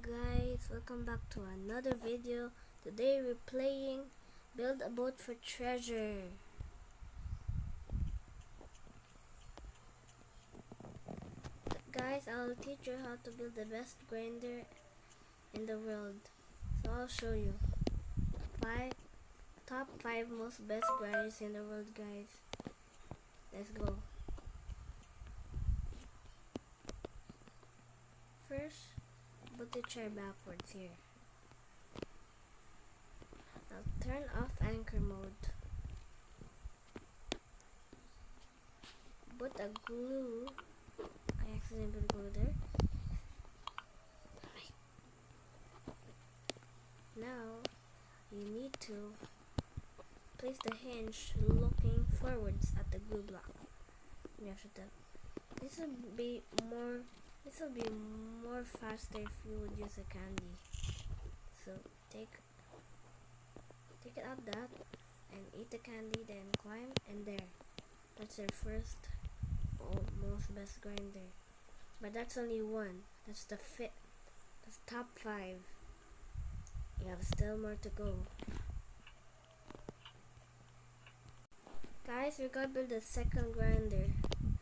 guys, welcome back to another video. Today we're playing Build a Boat for Treasure. Guys, I'll teach you how to build the best grinder in the world. So I'll show you top 5 most best grinders in the world, guys. Let's go. First, put the chair backwards here. Now turn off anchor mode. Put a glue. I accidentally put glue there. Now you need to place the hinge looking forwards at the glue block. You have to tap. This will be more faster if you would use a candy. So take it out that and eat the candy, then climb, and there. That's your first most best grinder. But that's only one. That's that's top 5. You have still more to go. Guys, we gotta build a second grinder.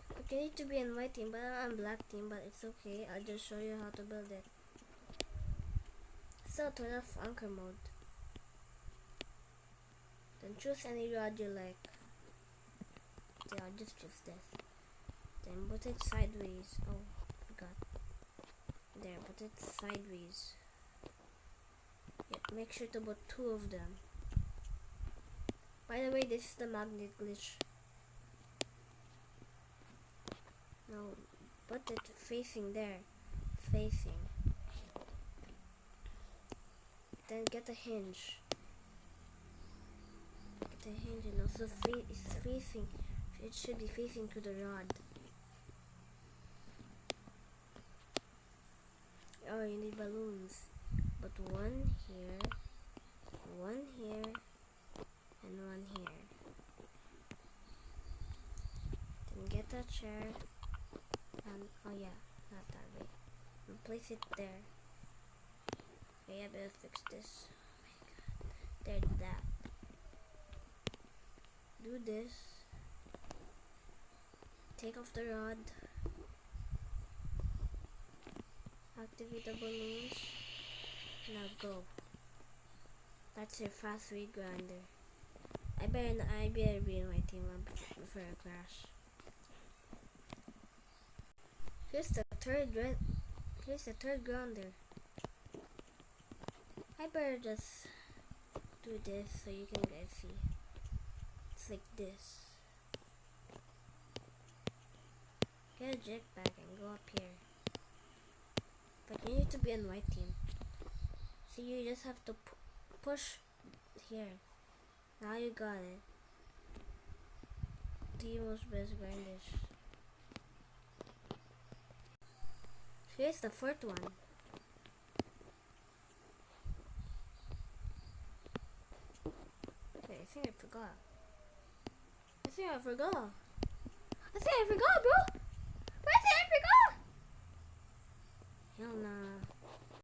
But you need to be in white team, but I'm black team, but it's okay. I'll just show you how to build it. So turn off anchor mode. Then choose any rod you like. Yeah, I'll just choose this. Then put it sideways. Oh, forgot. There, put it sideways. Yeah, make sure to put 2 of them. By the way, this is the magnet glitch. Now, put it facing there. Facing. Then get a hinge. Get a hinge and also it's facing. It should be facing to the rod. Oh, you need balloons. But one here, and one here. Then get a chair. And oh yeah, not that way. And place it there. Okay, I better fix this. Oh my god. There's that. Do this. Take off the rod. Activate the balloons. Now go. That's your fast weight grinder. I better be in my team before I crash. Here's the third grinder. I better just do this so you can guys see. It's like this. Get a jetpack and go up here. But you need to be in white team. So you just have to push here. Now you got it. The most best grinders. Here's the 4th one. Okay, I think I forgot. I think I forgot, bro. I think I forgot. Hell nah.